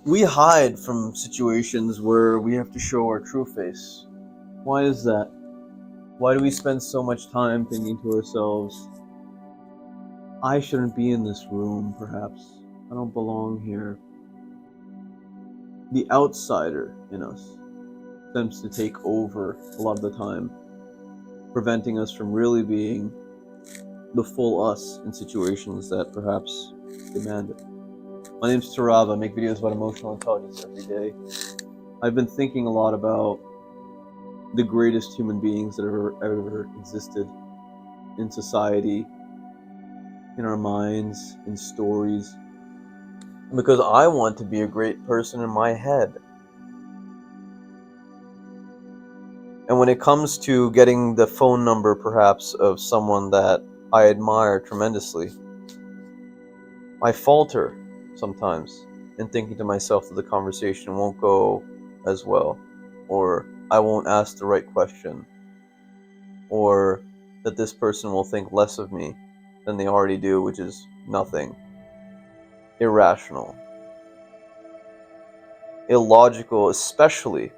We hide from situations where we have to show our true face. Why is that? Why do we spend so much time thinking to ourselves, I shouldn't be in this room, perhaps. I don't belong here. The outsider in us tends to take over a lot of the time, preventing us from really being the full us in situations that perhaps demand it. My name's Tarav. I make videos about emotional intelligence every day. I've been thinking a lot about the greatest human beings that ever existed in society, in our minds, in stories, because I want to be a great person in my head. And when it comes to getting the phone number, perhaps, of someone that I admire tremendously, I falter sometimes in thinking to myself that the conversation won't go as well, or I won't ask the right question, or that this person will think less of me than they already do, which is nothing. Irrational. Illogical, especially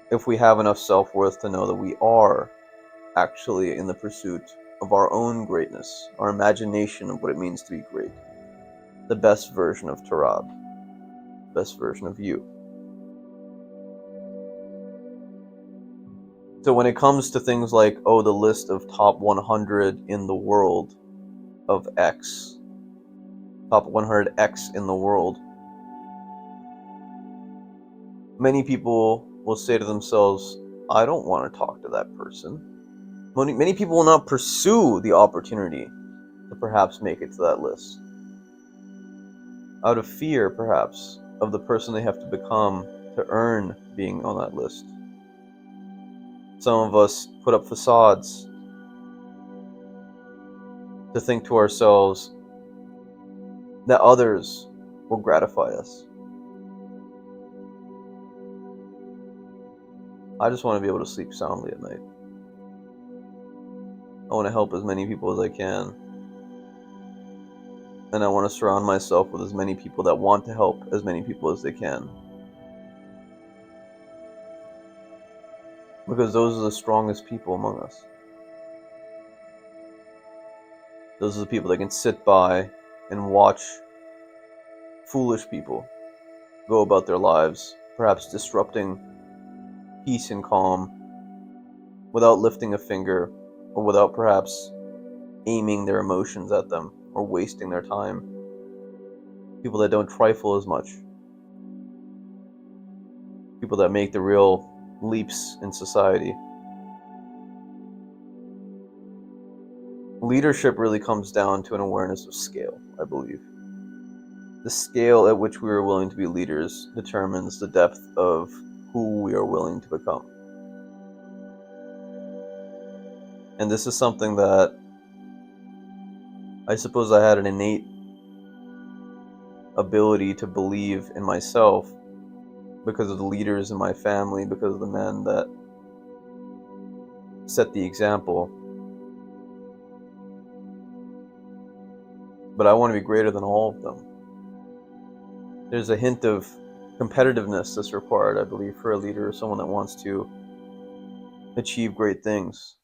if we have enough self-worth to know that we are actually in the pursuit of our own greatness, our imagination of what it means to be great. The best version of Tarab, the best version of you. So when it comes to things like, oh, the list of top 100 in the world of X, top 100X in the world, many people will say to themselves, I don't want to talk to that person. Many people will not pursue the opportunity to perhaps make it to that list, out of fear, perhaps, of the person they have to become to earn being on that list. Some of us put up facades to think to ourselves that others will gratify us. I just want to be able to sleep soundly at night. I want to help as many people as I can. And I want to surround myself with as many people that want to help as many people as they can. Because those are the strongest people among us. Those are the people that can sit by and watch foolish people go about their lives, perhaps disrupting peace and calm without lifting a finger, or without perhaps aiming their emotions at them or wasting their time. People that don't trifle as much. People that make the real leaps in society. Leadership really comes down to an awareness of scale, I believe. The scale at which we are willing to be leaders determines the depth of who we are willing to become. And this is something that I suppose I had an innate ability to believe in myself because of the leaders in my family, because of the men that set the example. But I want to be greater than all of them. There's a hint of competitiveness that's required, I believe, for a leader or someone that wants to achieve great things.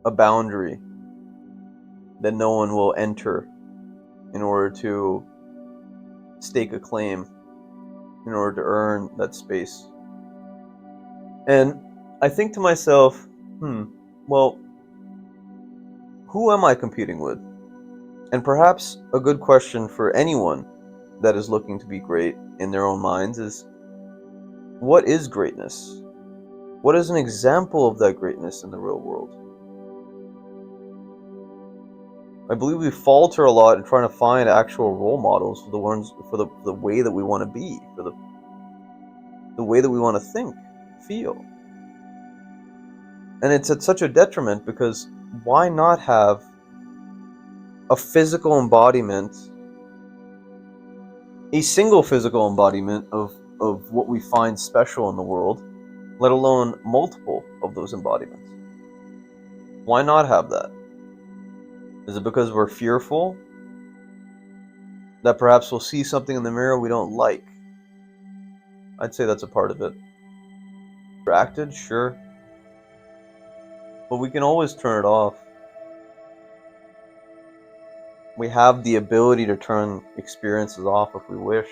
A boundary that no one will enter in order to stake a claim, in order to earn that space. And I think to myself, well, who am I competing with? And perhaps a good question for anyone that is looking to be great in their own minds is, what is greatness? What is an example of that greatness in the real world? I believe we falter a lot in trying to find actual role models for the way that we want to be, for the way that we want to think, feel. And it's at such a detriment, because why not have a physical embodiment, a single physical embodiment of what we find special in the world, let alone multiple of those embodiments? Why not have that? Is it because we're fearful? That perhaps we'll see something in the mirror we don't like. I'd say that's a part of it. Distracted, sure. But we can always turn it off. We have the ability to turn experiences off if we wish.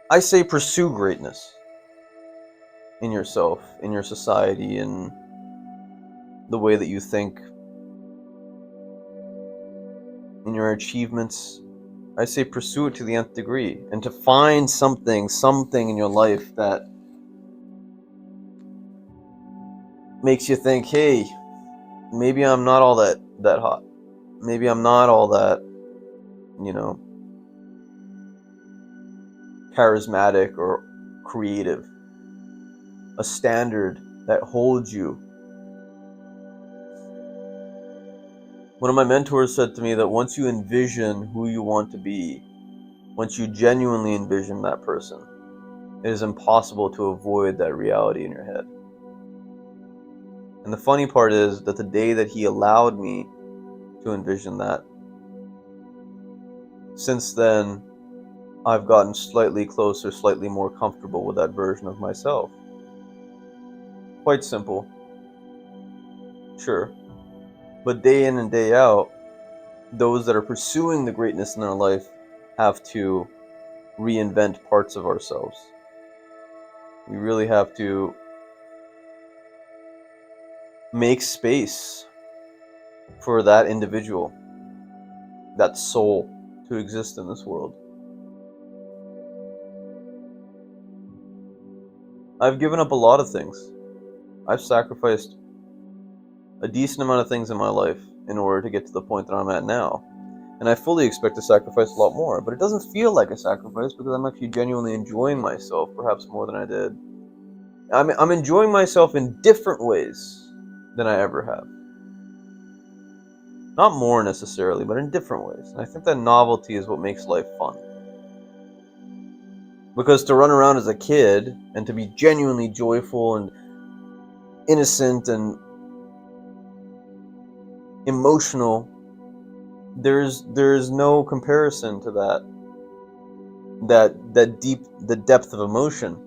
I say pursue greatness in yourself, in your society, in the way that you think, in your achievements. I say pursue it to the nth degree, and to find something in your life that makes you think, hey, maybe I'm not all that hot. Maybe I'm not all that, charismatic or creative. A standard that holds you. One of my mentors said to me that once you envision who you want to be, once you genuinely envision that person, it is impossible to avoid that reality in your head. And the funny part is that the day that he allowed me to envision that, since then, I've gotten slightly closer, slightly more comfortable with that version of myself. Quite simple. Sure. But day in and day out, those that are pursuing the greatness in their life have to reinvent parts of ourselves. We really have to make space for that individual, that soul, to exist in this world. I've given up a lot of things. I've sacrificed a decent amount of things in my life in order to get to the point that I'm at now. And I fully expect to sacrifice a lot more, but it doesn't feel like a sacrifice because I'm actually genuinely enjoying myself, perhaps more than I did. I'm enjoying myself in different ways than I ever have. Not more necessarily, but in different ways. And I think that novelty is what makes life fun. Because to run around as a kid and to be genuinely joyful and innocent and emotional, there's no comparison to the depth of emotion,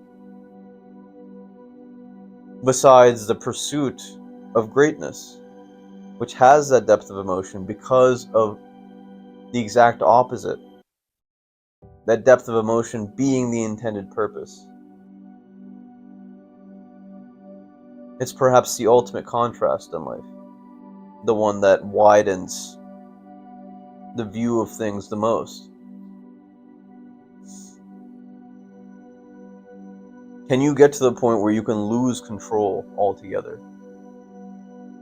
besides the pursuit of greatness, which has that depth of emotion because of the exact opposite. That depth of emotion being the intended purpose. It's perhaps the ultimate contrast in life, the one that widens the view of things the most. Can you get to the point where you can lose control altogether?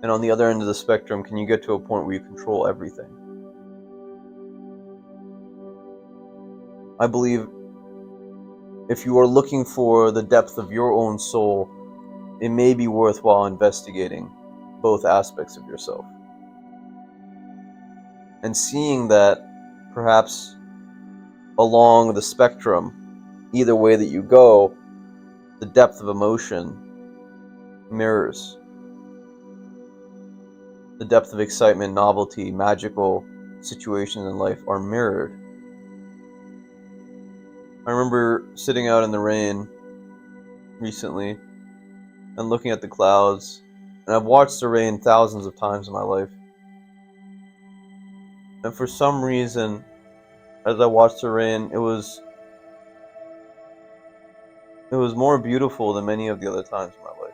And on the other end of the spectrum, can you get to a point where you control everything? I believe if you are looking for the depth of your own soul, it may be worthwhile investigating both aspects of yourself. And seeing that perhaps along the spectrum, either way that you go, the depth of emotion mirrors. The depth of excitement, novelty, magical situations in life are mirrored. I remember sitting out in the rain recently and looking at the clouds, and I've watched the rain thousands of times in my life. And for some reason, as I watched the rain, it was more beautiful than many of the other times in my life.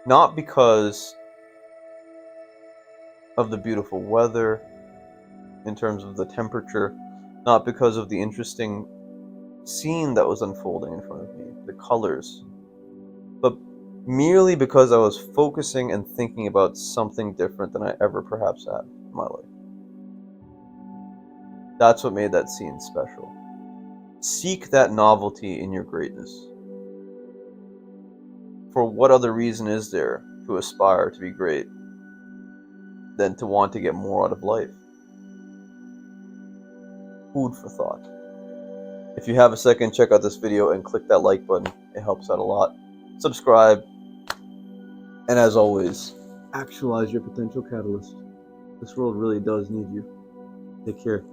Not because of the beautiful weather, in terms of the temperature, not because of the interesting scene that was unfolding in front of me, the colors, but merely because I was focusing and thinking about something different than I ever perhaps had in my life. That's what made that scene special. Seek that novelty in your greatness. For what other reason is there to aspire to be great than to want to get more out of life? Food for thought. If you have a second, check out this video and click that like button. It helps out a lot. Subscribe. And as always, actualize your potential catalyst. This world really does need you. Take care.